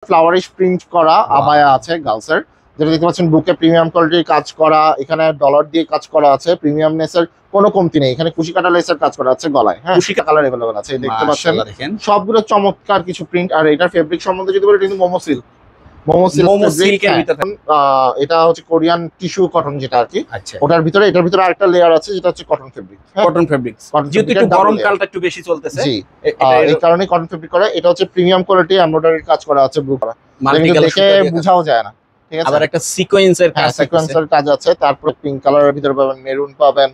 ফ্লাওয়ারিশ print করা abaya আছে গার্লসের, যেটা দেখতে পাচ্ছেন বুকে প্রিমিয়াম কোয়ালিটির কাজ করা, এখানে ডলার দিয়ে কাজ করা আছে, প্রিমিয়ামনেসের কোনো কমতি নেই, এখানে কুশি কাটা লেসের কাজ করা আছে গলায়, হ্যাঁ কুশি কালার अवेलेबल আছে, দেখতে পাচ্ছেন সবগুলো চমৎকার কিছু প্রিন্ট। আর এটার ফেব্রিক সম্বন্ধে যদি বলি, এটা কিন্তু মোমো সিল্ক, এটা হচ্ছে কোরিয়ান টিস্যু কটন যেটা আর কি, ওটার ভিতরে এটার ভিতরে আরেকটা লেয়ার আছে যেটা হচ্ছে কটন ফেব্রিক, কটন ফেব্রিক্স, যেহেতু একটু গরম কালটা একটু বেশি চলতেছে, জি এই কারণে কটন ফেব্রিক করা। এটা হচ্ছে প্রিমিয়াম কোয়ালিটি এমব্রয়ডারি কাজ করা আছে, ব্লু কালার, দেখে বোঝাও যায় না, ঠিক আছে। আবার একটা সিকোয়েন্সের কাজ, সিকোয়েন্সের কাজ আছে। তারপরে পিঙ্ক কালারের ভিতরে পাবেন, মেরুন পাবেন,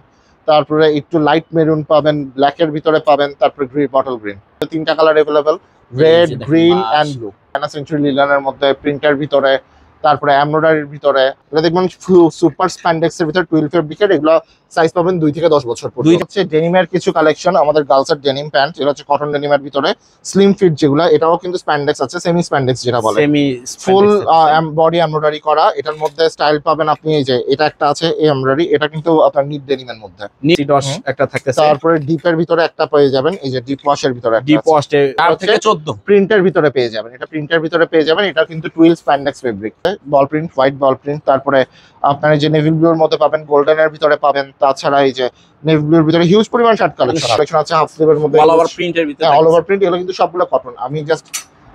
তারপরে একটু লাইট মেরুন পাবেন, ব্ল্যাক এর ভিতরে পাবেন, তারপরে গ্রিন, বটল গ্রিন, তিনটা colour available, red, green and blue. Century লিলানের মধ্যে প্রিন্টের ভিতরে, তারপরে এমব্রয়ডারির ভিতরে, এটা দেখবেন সুপার স্প্যান্ডেক্স এর ভিতরে 12 ফেব্রিকের, এগুলো সাইজ পাবেন 2 থেকে 10 বছর পর্যন্ত। হচ্ছে ডেনিমের কিছু কালেকশন, আমাদের গার্লসের ডেনিম প্যান্ট, এটা হচ্ছে কটন ডেনিমের ভিতরে স্লিম ফিট, যেগুলো এটাও কিন্তু স্প্যান্ডেক্স আছে, সেমি স্প্যান্ডেক্স যেটা বলে, ফুল বডি এমব্রয়ডারি করা। এটার মধ্যে স্টাইল পাবেন আপনি, এই যে এটা একটা আছে এই এমব্রয়ডারি, এটা কিন্তু আপনার নিট ডেনিমের মধ্যে একটা থাকতেছে। তারপরে ডিপের ভিতরে একটা পেয়ে যাবেন, এই যে ডিপ ওয়াশের ভিতরে একটা, ডিপ ওয়াশে 8 থেকে 14 প্রিন্টের ভিতরে পেয়ে যাবেন, এটা প্রিন্টের ভিতরে পেয়ে যাবেন। এটা কিন্তু 12 স্প্যান্ডেক্স ফেব্রিক, বল প্রিন্ট, হোয়াইট বল প্রিন্ট। তারপরে আপনার এই যে নেভি ব্লুর মধ্যে পাবেন, গোল্ডেনের ভিতরে পাবেন, তাছাড়া এই যে নেভি ব্লুর ভিতরে হিউজ পরিমাণ শার্ট কালেকশন আছে, হাফ স্লিভের মধ্যে অল ওভার প্রিন্টের ভিতরে, অল ওভার প্রিন্ট, এগুলো কিন্তু সবগুলো কটন। আমি জাস্ট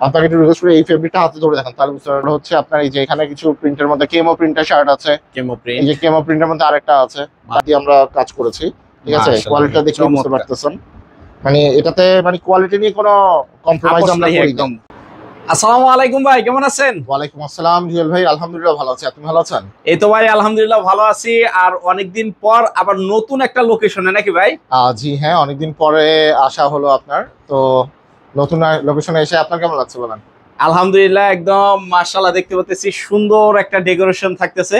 আপনাকে একটু রিকোয়েস্ট করি এই ফেব্রিকটা হাতে ধরে দেখেন, তাহলে বুঝতে পারবেন। হচ্ছে আপনার এই যে এখানে কিছু প্রিন্টের মধ্যে কেমো প্রিন্টের শার্ট আছে, কেমো প্রিন্ট, এই যে কেমো প্রিন্টের মধ্যে আরেকটা আছে, দিয়ে আমরা কাজ করেছি, ঠিক আছে। কোয়ালিটিটা দেখে বুঝতে পারতেছেন, মানে এটাতে মানে কোয়ালিটি নিয়ে কোনো কম্প্রোমাইজ আমরা করি না। আসসালামু আলাইকুম ভাই, কেমন আছেন? ওয়ালাইকুম আসসালাম জুয়েল ভাই, আলহামদুলিল্লাহ ভালো আছি, আপনি ভালো আছেন? এই তো ভাই আলহামদুলিল্লাহ ভালো আছি। আর অনেকদিন পর আবার নতুন একটা লোকেশনে নাকি ভাই? জি হ্যাঁ, অনেকদিন পরে আসা হলো আপনার, তো নতুন লোকেশনে এসে আপনার কেমন লাগছে বলেন? আলহামদুলিল্লাহ একদম মাশাআল্লাহ, দেখতে পাচ্ছি সুন্দর একটা ডেকোরেশন থাকতেছে।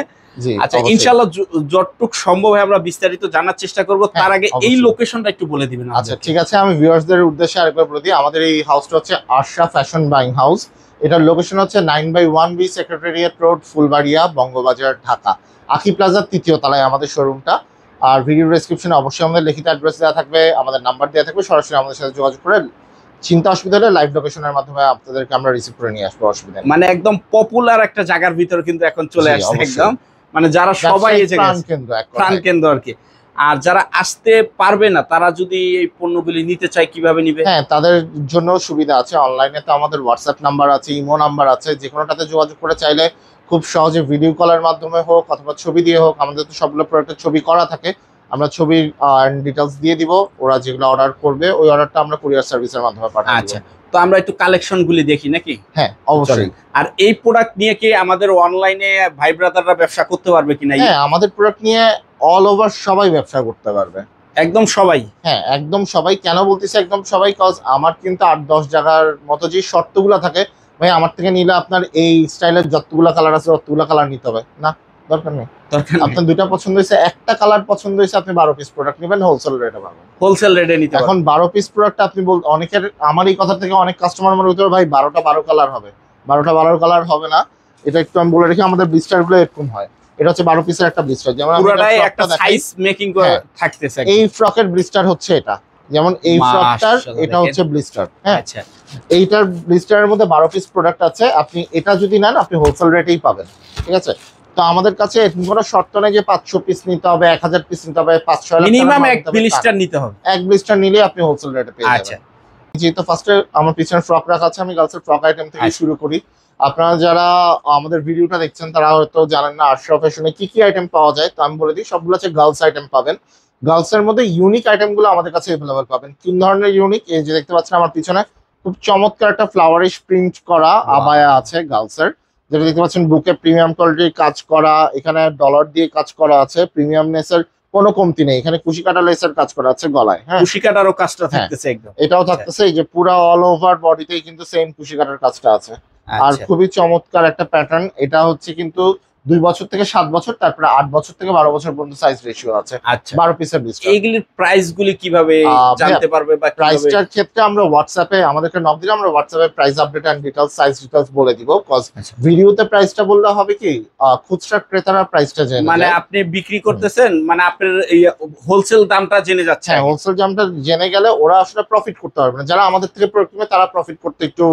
আচ্ছা ইনশাআল্লাহ যতটুকু সম্ভব হয় আমরা বিস্তারিত জানার চেষ্টা করব। তার আগে এই লোকেশনটা একটু বলে দিবেন। আচ্ছা ঠিক আছে, আমি ভিউয়ার্সদের উদ্দেশ্যে আরেকবার বলে দিই, আমাদের এই হাউসটা হচ্ছে আরশা ফ্যাশন বাইং হাউস। এটার লোকেশন হচ্ছে 9/1B secretariat road, Phulbaria, Bangabazar, Dhaka. আকি প্লাজার 3য় তলায় আমাদের শোরুমটা। আর ভিডিও ডেসক্রিপশনে অবশ্যই আমাদের লিখিত অ্যাড্রেস দেওয়া থাকবে, আমাদের নাম্বার দেওয়া থাকবে, সরাসরি আমাদের সাথে যোগাযোগ করে চিন্তা অসুবিধা হলে লাইভ লোকেশনের মাধ্যমে আপনাদেরকে আমরা রিসিভ করে নিয়ে আসবো, অসুবিধা নেই। মানে একদম পপুলার একটা জায়গার ভিতরে কিন্তু এখন চলে আসছে একদম, মানে যারা সবাই এই জায়গায় প্রাণ কেন্দ্র আর কি। আর যারা আসতে পারবে না তারা যদি এই পণ্যগুলি নিতে চায় কিভাবে নিবে? হ্যাঁ, তাদের জন্য সুবিধা আছে, অনলাইনে তো আমাদের হোয়াটসঅ্যাপ নাম্বার আছে, ইমো নাম্বার আছে, যে কোনোটাতে যোগাযোগ করে চাইলে খুব সহজে ভিডিও কলের মাধ্যমে হোক অথবা ছবি দিয়ে হোক, আমাদের তো সবগুলো প্রোডাক্টের ছবি করা থাকে, আমরা ছবির ডিটেলস দিয়ে দিব, ওরা যেগুলো অর্ডার করবে ওই অর্ডারটা আমরা কুরিয়ার সার্ভিসের মাধ্যমে পাঠাবো। আচ্ছা, তো আমরা একটু কালেকশন গুলি দেখি নাকি? হ্যাঁ অবশ্যই। আর এই প্রোডাক্ট নিয়ে কি আমাদের অনলাইনে ভাই ব্রাদাররা ব্যবসা করতে পারবে কিনা? হ্যাঁ, আমাদের প্রোডাক্ট নিয়ে অল ওভার সবাই ব্যবসা করতে পারবে, একদম সবাই। হ্যাঁ একদম সবাই। কেন বলতেছি একদম সবাই, কজ আমার কিন্তু 8-10 জায়গার মতো যে শর্তগুলো থাকে, ভাই আমার থেকে নিলে আপনার এই স্টাইলের যতগুলা কালার আছে ততগুলা কালার নিতে হবে না, দরকার নেই। আপনার দুইটা পছন্দ হয়েছে, একটা কালার পছন্দ হয়েছে, আপনি 12 পিস প্রোডাক্ট নেবেন, হোলসেল রেটে পাবেন, হোলসেল রেটে নিতে। এখন 12 পিস প্রোডাক্ট আপনি অনেকের আমার এই কথা থেকে অনেক কাস্টমার মনে করতে ভাই 12টা 12 কালার হবে, 12টা 12 কালার হবে না। এটা একটু আমি বলে রাখি, আমাদের ব্লিস্টার গুলো এরকম হয়, এটা হচ্ছে 12 পিসের একটা ব্লিস্টার, যেমন পুরোটাই একটা সাইজ মেকিং করে থাকতেছে। এই ফ্রকের ব্লিস্টার হচ্ছে এটা, যেমন এই ফ্রকটার এটা হচ্ছে ব্লিস্টার, হ্যাঁ আচ্ছা এইটার ব্লিস্টারের মধ্যে 12 পিস প্রোডাক্ট আছে, আপনি এটা যদি নেন আপনি হোলসেল রেটেই পাবেন, ঠিক আছে। তো আমাদের কাছে কোনো শর্ত নেই যে 500 পিস নিতে হবে, 1000 পিস নিতে হবে, 500 মিনিমাম এক ব্লিস্টার নিতে হবে, এক ব্লিস্টার নিলে আপনি হোলসেল রেটে পেয়ে যাবেন। যেহেতু ফার্স্টে আমার পিছনে ফ্রক রাখা আছে, আমি গার্লসের ফ্রক আইটেম থেকে শুরু করি। আপনারা যারা আমাদের ভিডিওটা দেখছেন তারা হয়তো জানেন না আরশা ফ্যাশনে কি কি আইটেম পাওয়া যায়, তো আমি বলে দিই সবগুলো হচ্ছে গার্লস আইটেম পাবেন। গার্লসের মধ্যে ইউনিক আইটেমগুলো আমাদের কাছে अवेलेबल পাবেন। তিন ধরনের ইউনিক, এই যে দেখতে পাচ্ছেন আমার পিছনে খুব চমৎকার একটা ফ্লাওয়ারিশ প্রিন্ট করা আবায়া আছে গার্লসের, যেটা দেখতে পাচ্ছেন বুকে প্রিমিয়াম কোয়ালিটির কাজ করা, এখানে ডলার দিয়ে কাজ করা আছে, প্রিমিয়ামনেসের কোনো কমতি নেই, এখানে কুশি কাটা লেসের কাজ করা আছে গলায়, হ্যাঁ কুশি কাটারও কাজটা থাকতেছে একদম, এটাও থাকতেছে, এই যে পুরো অল ওভার বডিতেই কিন্তু সেম কুশি কাটার কাজটা আছে। আর খুবই চমৎকার একটা প্যাটার্ন, এটা হচ্ছে কিন্তু 2 বছর থেকে 7 বছর, তারপরে 8 বছর থেকে 12 বছর পর্যন্ত সাইজ রেশিও আছে। 12 পিসের ব্লিস্টার। এইগুলির প্রাইস গুলি কিভাবে জানতে পারবে বা প্রাইসটার ক্ষেত্রে আমরা হোয়াটসঅ্যাপে আমাদেরকে নক দিলে আমরা হোয়াটসঅ্যাপে price update and details, size details বলে দিব, কজ ভিডিওতে প্রাইসটা বললে হবে কি খুচরা ক্রেতারা প্রাইসটা জেনে, মানে আপনি বিক্রি করতেছেন মানে আপনার এই হোলসেল দামটা জেনে যাচ্ছে। হ্যাঁ, হোলসেল দামটা জেনে গেলে ওরা আসলে প্রফিট করতে পারবে না, যারা আমাদের থেকে প্রোডাক্ট কিনবে তারা প্রফিট করতে একটু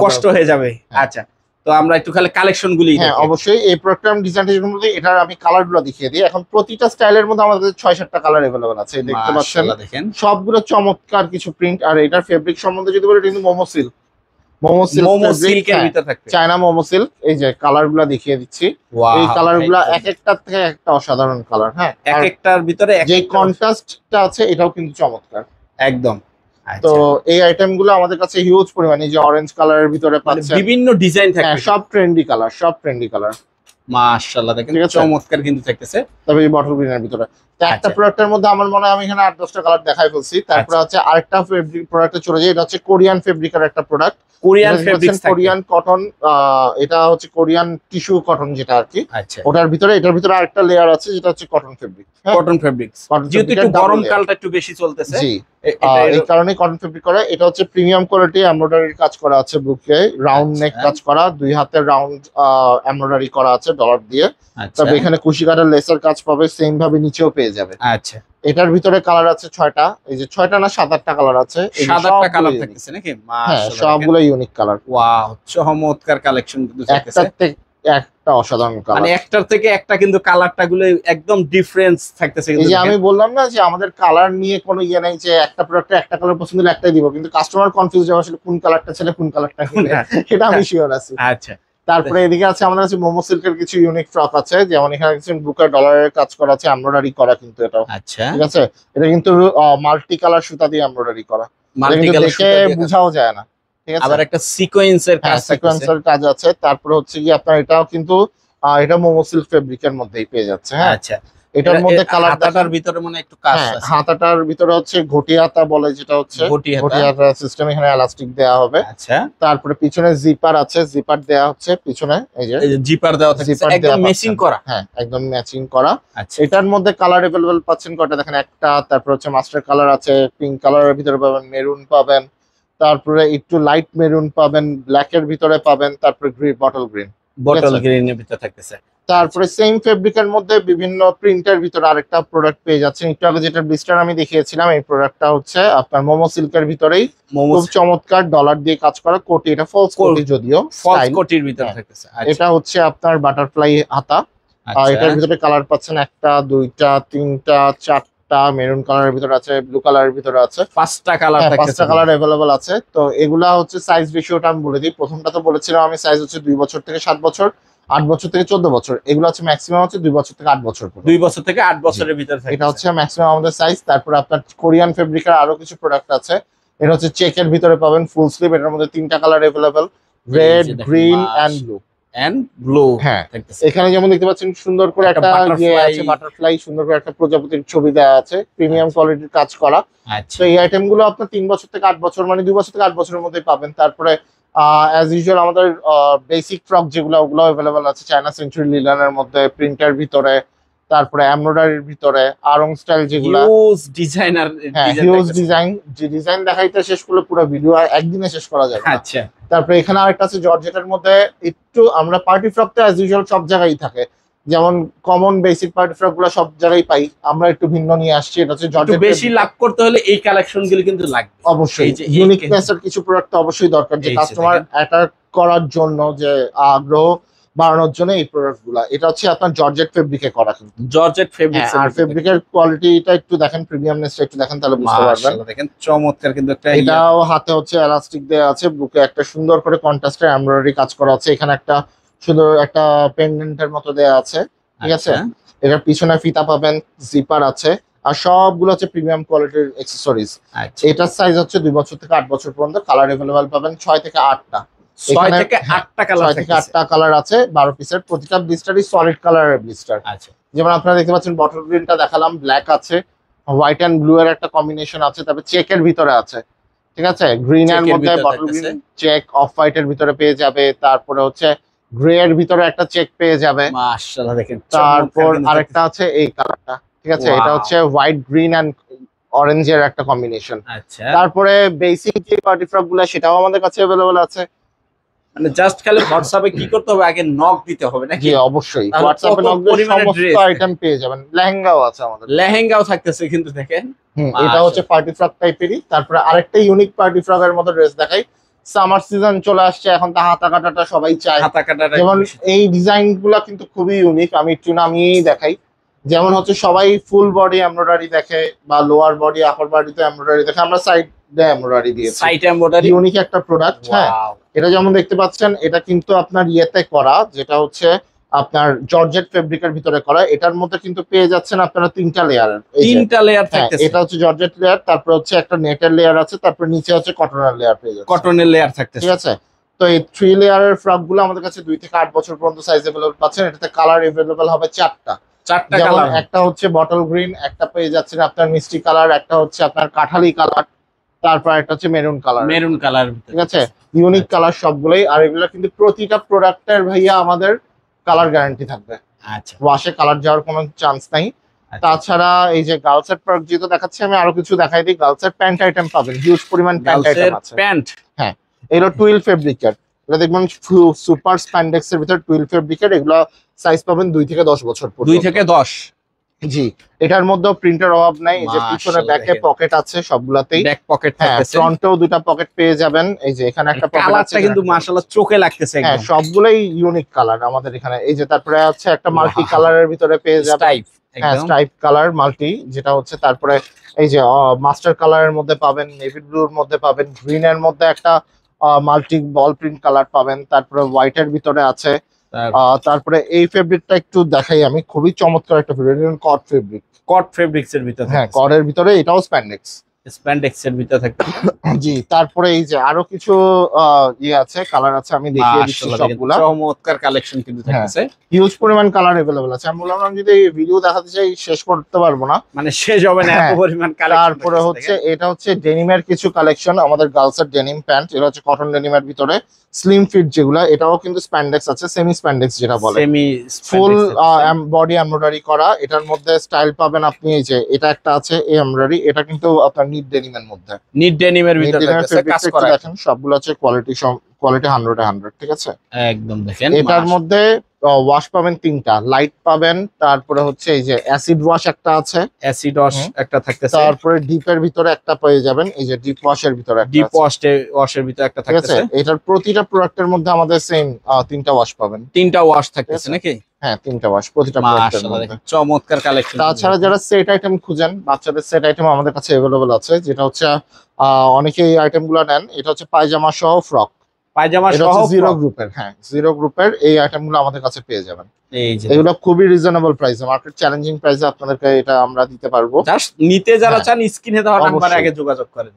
কষ্ট হয়ে যাবে। আচ্ছা, তো আমরা একটু খালি কালেকশন গুলি হ্যাঁ অবশ্যই এই প্রোডাক্ট ডিজাইনের মধ্যে এটার আমি কালার গুলো দেখিয়ে দিই। এখন প্রতিটা স্টাইলের মধ্যে আমাদের 6-7টা কালার अवेलेबल আছে, দেখতে পাচ্ছেন দেখেন সবগুলো চমৎকার কিছু প্রিন্ট। আর এটার ফেব্রিক সম্বন্ধে যদি বলি, এটা কিন্তু মোমো সিল্ক, মোমো সিল্কের ভিতর থাকবে, চায়না মোমো সিল্ক। এই যে কালার গুলা দেখিয়ে দিচ্ছি, এই কালার গুলা এক একটার থেকে একটা অসাধারণ কালার। হ্যাঁ, এক একটার ভিতরে যে কন্ট্রাস্টটা আছে এটাও কিন্তু চমৎকার একদম। তো এই আইটেম গুলো আমাদের কাছে হিউজ পরিমাণে, যে অরেঞ্জ কালারের ভিতরে পাচ্ছেন, বিভিন্ন ডিজাইন থাকবে, সব ট্রেন্ডি কালার। মাশাআল্লাহ দেখেন চমৎকার কিন্তু থাকতেছে। তবে এই বটল গ্রিনের ভিতরে একটা প্রোডাক্টের মধ্যে আমার মনে হয় আমি এখানে 8-10টা কালার দেখাই ফেলছি। তারপরে হচ্ছে আরেকটা ফেব্রিক প্রোডাক্টে চলে যাই, এটা হচ্ছে কোরিয়ান ফেব্রিকের একটা প্রোডাক্ট, কোরিয়ান কটন। এটা হচ্ছে কোরিয়ান টিস্যু কটন যেটা আর কি। আচ্ছা, ওটার ভিতরে এটার ভিতরে আরেকটা লেয়ার আছে যেটা হচ্ছে কটন ফেব্রিক। কটন ফেব্রিক্স যেহেতু একটু গরমকালটা একটু বেশি চলতেছে, জি এই কারণে কটন ফেব্রিক করা। এটা হচ্ছে প্রিমিয়াম কোয়ালিটি, এমব্রয়ডারি কাজ করা আছে, বুকে রাউন্ড নেক কাজ করা, 2 হাতের রাউন্ড এমব্রয়ডারি করা আছে ডলার দিয়ে। তবে এখানে কুশি কাটার লেসার কাজ পাবে, সেম ভাবে নিচেও পেয়ে যাবে। আচ্ছা, এটার ভিতরে কালার আছে 6টা, এই যে 6টা না 7-8টা কালার আছে, 7-8টা কালার থাকতেছে নাকি? মাশাআল্লাহ সবগুলো ইউনিক কালার। ওয়াও, চমৎকার কালেকশন কিন্তু থাকতেছে, একটার থেকে একটা অসাধারণ কালার, মানে একটার থেকে একটা কিন্তু কালারটা গুলো একদম ডিফারেন্স থাকতেছে। এই যে আমি বললাম না যে আমাদের কালার নিয়ে কোনো ইয়ে নাই, যে একটা প্রোডাক্টে একটা কালার পছন্দ হলে একটাই দিব, কিন্তু কাস্টমার কনফিউজ হবে আসলে কোন কালারটা ছেলে কোন কালারটা কিনে, সেটা আমি শিওর আছি। আচ্ছা, তারপরে এদিকে আছে আমাদের কাছে মোমো সিল্কের কিছু ইউনিক ফ্রক আছে, যেমন এখানে কিছু বুকা ডলারের কাজ করা আছে, এমব্রয়ডারি করা কিন্তু এটাও। আচ্ছা, ঠিক আছে, এটা কিন্তু মাল্টি কালার সুতা দিয়ে এমব্রয়ডারি করা, মাল্টি কালার দেখে বোঝাও যায় না। ঠিক আছে, আবার একটা সিকোয়েন্সের কাজ, সিকোয়েন্সের কাজ আছে। তারপরে হচ্ছে কি আপনার এটাও কিন্তু এটা মোমো সিল্ক ফেব্রিকের মধ্যেই পেয়ে যাচ্ছে। হ্যাঁ, আচ্ছা, এটার মধ্যে কালার হাতাটার ভিতরে মনে একটু কাজ আছে, হাতাটার ভিতরে হচ্ছে ঘটি হাতা বলে, যেটা হচ্ছে ঘটি হাতা সিস্টেম, এখানে এলাস্টিক দেওয়া হবে। আচ্ছা, তারপরে পিছনে জিপার আছে, জিপার দেওয়া হচ্ছে পিছনে, এই যে জিপার দেওয়া থাকে, একদম ম্যাচিং করা। হ্যাঁ, একদম ম্যাচিং করা। আচ্ছা, এটার মধ্যে কালার अवेलेबल পাচ্ছেন কয়টা দেখেন, একটা, তারপর হচ্ছে মাস্টার কালার আছে, পিঙ্ক কালারের ভিতরে পাবেন, মেরুন পাবেন, তারপরে একটু লাইট মেরুন পাবেন, ব্ল্যাক এর ভিতরে পাবেন, তারপরে বটল গ্রিনের ভিতরে থাকতেছে। তারপরে সেম ফেব্রিকের মধ্যে বিভিন্ন প্রিন্টের ভিতরে আরেকটা প্রোডাক্ট পেয়ে যাচ্ছেন। একটু আগে যেটা ব্লিস্টার আমি দেখিয়েছিলাম, এই প্রোডাক্টটা হচ্ছে আপনার মোমো সিল্কের ভিতরেই, খুব চমৎকার ডলার দিয়ে কাজ করা কোটি। এটা ফলস কোটি, যদিও ফলস কোটির ভিতরে থাকতেছে। এটা হচ্ছে আপনার বাটারফ্লাই হাতা। এটার ভিতরে কালার পাচ্ছেন 1টা 2টা 3টা 4টা, মেরুন কালারের ভিতরে আছে, ব্লু কালারের ভিতরে আছে, 5টা কালার থাকতেছে, 5টা কালার अवेलेबल আছে। তো এগুলা হচ্ছে সাইজ রেশিওটা আমি বলে দিই। প্রথমটা তো বলেছিলাম আমি, সাইজ হচ্ছে 2 বছর থেকে 7 বছর, 8 বছর থেকে 14 বছর। এগুলো হচ্ছে ম্যাক্সিমাম হচ্ছে 2 বছর থেকে 8 বছর, 2 বছর থেকে 8 বছরের ভিতরে থাকে, এটা হচ্ছে ম্যাক্সিমাম আমাদের সাইজ। তারপর আপনার কোরিয়ান ফেব্রিকের আরো কিছু প্রোডাক্ট আছে, এটা হচ্ছে চেকের ভিতরে পাবেন, ফুল স্লিভ। এটার মধ্যে 3টা colour available, red, green and blue. হ্যাঁ, এখানে যেমন দেখতে পাচ্ছেন সুন্দর করে একটা ইয়ে আছে, বাটারফ্লাই, সুন্দর করে একটা প্রজাপতির ছবি দেওয়া আছে, প্রিমিয়াম কোয়ালিটির কাজ করা। তো এই আইটেম গুলো আপনার 3 বছর থেকে 8 বছর, মানে 2 বছর থেকে 8 বছরের মধ্যে পাবেন। তারপরে অ্যাজ ইউজুয়াল আমাদের বেসিক ফ্রক যেগুলো, ওগুলো अवेलेबल আছে চায়না সেঞ্চুরি লিলানের মধ্যে, প্রিন্টের ভিতরে, তারপরে এমব্রয়ডারির ভিতরে, আরং স্টাইল যেগুলো, হিউজ ডিজাইনার, হিউজ ডিজাইন। যে ডিজাইন দেখাইতে শেষ করলে পুরো ভিডিও একদিনে শেষ করা যাবে। আচ্ছা, তারপরে এখানে আরেকটা আছে জর্জেটের মধ্যে, একটু আমরা পার্টি ফ্রক তো অ্যাজ ইউজুয়াল সব জায়গায় থাকে, যেমন কমন বেসিক পার্টি ফ্রক গুলো সব জায়গায় পাই, আমরা একটু ভিন্ন নিয়ে আসছি। এটা হচ্ছে জর্জেট, বেশি লাভ করতে হলে এই কালেকশন গুলো কিন্তু লাগবে অবশ্যই। ইউনিকনেস এর কিছু প্রোডাক্ট অবশ্যই দরকার, যে কাস্টমার অ্যাট্রাক্ট করার জন্য, যে আগ্রহ বাড়ানোর জন্য এই প্রোডাক্ট গুলা। এটা হচ্ছে আপনার জর্জেট ফেব্রিকে করা, কিন্তু জর্জেট ফেব্রিক, আর ফেব্রিকের কোয়ালিটিটা একটু দেখেন, প্রিমিয়ামনেসটা একটু দেখেন, তাহলে বুঝতে পারবেন। দেখেন চমৎকার কিন্তু একটা, এটাও হাতে হচ্ছে এলাস্টিক দেওয়া আছে, বুকে একটা সুন্দর করে কন্ট্রাস্টের এমব্রয়ডারি কাজ করা আছে, এখানে একটা সুন্দর একটা পেন্ডেন্টের মতো দেওয়া আছে। ঠিক আছে, এটার পিছনে ফিতা পাবেন, জিপার আছে, আর সবগুলো হচ্ছে প্রিমিয়াম কোয়ালিটির অ্যাকসেসরিজ। এটার সাইজ হচ্ছে 2 বছর থেকে 8 বছর পর্যন্ত, কালার अवेलेबल পাবেন 6 থেকে 8টা, 6 থেকে 8টা কালার, 6 থেকে 8টা কালার আছে, 12 পিসের। প্রতিটা ব্লিস্টারই সলিড কালারের ব্লিস্টার। আচ্ছা, যেমন আপনারা দেখতে পাচ্ছেন বটল গ্রিনটা দেখালাম, ব্ল্যাক আছে, হোয়াইট এন্ড ব্লু এর একটা কম্বিনেশন আছে, তারপর চেকের ভিতরে আছে। ঠিক আছে, গ্রিন এর মধ্যে bottle green check, off white এর ভিতরে পেয়ে যাবে, তারপরে হচ্ছে গ্রে এর ভিতরে একটা চেক পেয়ে যাবে। মাশাআল্লাহ দেখেন, তারপর আরেকটা আছে এই কালারটা। ঠিক আছে, এটা হচ্ছে হোয়াইট, গ্রিন এন্ড অরেঞ্জ এর একটা কম্বিনেশন। আচ্ছা, তারপরে বেসিক যে পার্টি ফ্রক গুলো, সেটাও আমাদের কাছে अवेलेबल আছে। মানে জাস্ট খালি হোয়াটসঅ্যাপে কি করতে হবে, আগে নক দিতে হবে নাকি? জি অবশ্যই, হোয়াটসঅ্যাপে নক দিয়ে সমস্ত আইটেম পেয়ে যাবেন। লেহেঙ্গাও আছে আমাদের, লেহেঙ্গাও থাকতেছে কিন্তু দেখেন। এটা হচ্ছে পার্টি ফ্রক টাইপেরই। তারপরে আরেকটা ইউনিক পার্টি ফ্রক এর মতো ড্রেস দেখাই, সামার সিজন চলে আসছে, এখন তো হাতা কাটাটা সবাই চায়। হাতা কাটাটা যেমন এই ডিজাইন গুলা কিন্তু খুবই ইউনিক, আমি একটু নামিয়েই দেখাই। যেমন হচ্ছে সবাই ফুল বডি এমব্রয়ডারি দেখে বা লোয়ার বডি আপার বডিতে এমব্রয়ডারি দেখে, আমরা সাইড দিয়ে এমব্রয়ডারি দিয়েছি। সাইড এমব্রয়ডারি ইউনিক একটা প্রোডাক্ট। হ্যাঁ, এটা যেমন দেখতে পাচ্ছেন, এটা কিন্তু আপনার ইয়েতে করা, যেটা হচ্ছে আপনার জর্জেট ফেব্রিকের ভিতরে করা। এটার মধ্যে কিন্তু পেয়ে যাচ্ছেন আপনারা 3টা লেয়ারের। 3টা লেয়ার থাকতেছে। এটা হচ্ছে জর্জেট লেয়ার, তারপর হচ্ছে একটা নেটের লেয়ার আছে, তারপর নিচে হচ্ছে কটনের লেয়ার পেয়ে যাচ্ছে। কটনের লেয়ার থাকতেছে, ঠিক আছে। তো এই 3 লেয়ারের ফ্রক গুলো আমাদের কাছে 2 থেকে 8 বছর পর্যন্ত সাইজ अवेलेबल পাচ্ছেন। এটাতে কালার अवेलेबल হবে 4টা। যেমন কালার, একটা হচ্ছে বটল গ্রিন, একটা পেয়ে যাচ্ছেন আপনার মিষ্টি কালার, একটা হচ্ছে আপনার কাঠালি কালার, তারপর একটা হচ্ছে মেরুন কালার। মেরুন কালার, ঠিক আছে, ইউনিক কালার সবগুলোই। আর এগুলো কিন্তু প্রতিটা প্রোডাক্টের ভাইয়া আমাদের কালার গ্যারান্টি থাকবে। আচ্ছা, ওয়াশে কালার যাওয়ার কোনো চান্স নাই। তাছাড়া এই যে গার্লসের প্রোডাক্ট যেহেতু দেখাচ্ছি, আমি আরো কিছু দেখাই দিই। গার্লসের প্যান্ট আইটেম পাবেন, হিউজ পরিমাণ প্যান্ট আইটেম আছে। প্যান্ট, হ্যাঁ, এগুলো টুইল ফেব্রিকের। এটা দেখবেন সুপার স্প্যান্ডেক্স এর ভিতর টুইল ফেব্রিকের। এগুলো সাইজ পাবেন 2 থেকে 10 বছর পর্যন্ত। 2 থেকে 10। জি, এটার মধ্যেও প্রিন্টের অভাব নাই। এই যে পিছনে ব্যাকে পকেট আছে সবগুলাতেই, ব্যাক পকেট হ্যাঁ, থাকতেছে। ফ্রন্টেও 2টা পকেট পেয়ে যাবেন। এই যে এখানে একটা পকেট আছে, কালারটা কিন্তু মাশাআল্লাহ চোখে লাগতেছে হ্যাঁ, একদম। সবগুলাই ইউনিক কালার আমাদের এখানে। এই যে তারপরে আছে একটা মাল্টি কালারের ভিতরে পেয়ে যাবেন। স্ট্রাইপ, হ্যাঁ, স্ট্রাইপ কালার মাল্টি, যেটা হচ্ছে তারপরে এই যে মাস্টার কালারের মধ্যে পাবেন, নেভি ব্লুর মধ্যে পাবেন, গ্রিন এর মধ্যে একটা মাল্টি বল প্রিন্ট কালার পাবেন, তারপরে হোয়াইট এর ভিতরে আছে। তারপরে এই ফেব্রিকটা একটু দেখাই আমি, খুবই চমৎকার একটা ফেব্রিক, কট ফেব্রিক। কট ফেব্রিক্স এর ভিতরে, হ্যাঁ, কটের ভিতরে, এটাও স্প্যান্ডেক্স। স্প্যান্ডেক্স এর ভিতরে থাকে। জি, তারপরে এই যে আরো কিছু ইয়ে আছে, কালার আছে, আমি দেখিয়ে দিচ্ছি সবগুলা। চমৎকার কালেকশন কিন্তু থাকতেছে, হিউজ পরিমাণ কালার अवेलेबल আছে। আমি বললাম আমি যদি এই ভিডিও দেখাতে চাই শেষ করতে পারবো না, মানে শেষ হবে না এত পরিমাণ কালেকশন। তারপরে হচ্ছে এটা হচ্ছে ডেনিমের কিছু কালেকশন, আমাদের গার্লসের ডেনিম প্যান্ট। এটা হচ্ছে কটন ডেনিমের ভিতরে স্লিম ফিট যেগুলা, এটাও কিন্তু স্প্যান্ডেক্স আছে, সেমি স্প্যান্ডেক্স যেটা বলে, সেমি ফুল বডি এমব্রয়ডারি করা। এটার মধ্যে স্টাইল পাবেন আপনি, এই যে এটা একটা আছে এই এমব্রয়ডারি, এটা কিন্তু আপনার নিট ডেনিমের মধ্যে, নিট ডেনিমের ভিতরে থাকতেছে, কাজ করা। দেখেন সবগুলো হচ্ছে কোয়ালিটি 100 ঠিক আছে, একদম দেখেন। এটার মধ্যে ওয়াশ পাবেন 3টা, লাইট পাবেন, তারপরে হচ্ছে এই যে অ্যাসিড ওয়াশ একটা আছে, অ্যাসিড ওয়াশ একটা থাকতেছে, তারপরে ডিপের ভিতরে একটা পেয়ে যাবেন, এই যে ডিপ ওয়াশের ভিতরে একটা ডিপ আছে। ওয়াশের ভিতরে একটা ঠিক আছে, থাকতেছে। এটার প্রতিটা প্রোডাক্টের মধ্যে আমাদের সেম 3টা ওয়াশ পাবেন। 3টা ওয়াশ থাকতেছে নাকি? হ্যাঁ, 3টা ওয়াশ প্রতিটা প্রোডাক্টের মাশাআল্লাহ, মধ্যে। দেখেন চমৎকার কালেকশন। তাছাড়া যারা সেট আইটেম খুঁজেন, বাচ্চাদের সেট আইটেম আমাদের কাছে अवेलेबल আছে, যেটা হচ্ছে অনেকে এই আইটেমগুলো নেন। এটা হচ্ছে পায়জামা সহ ফ্রক, পায়জামা এটা সহ হচ্ছে জিরো গ্রুপের। হ্যাঁ, জিরো গ্রুপের এই আইটেমগুলো আমাদের কাছে পেয়ে যাবেন। এই যে এগুলো খুবই রিজনেবল প্রাইসে, মার্কেট চ্যালেঞ্জিং প্রাইসে আপনাদেরকে এটা আমরা দিতে পারবো। জাস্ট নিতে যারা চান স্ক্রিনে দেওয়া নাম্বারে অবশ্যই। আগে যোগাযোগ করেন।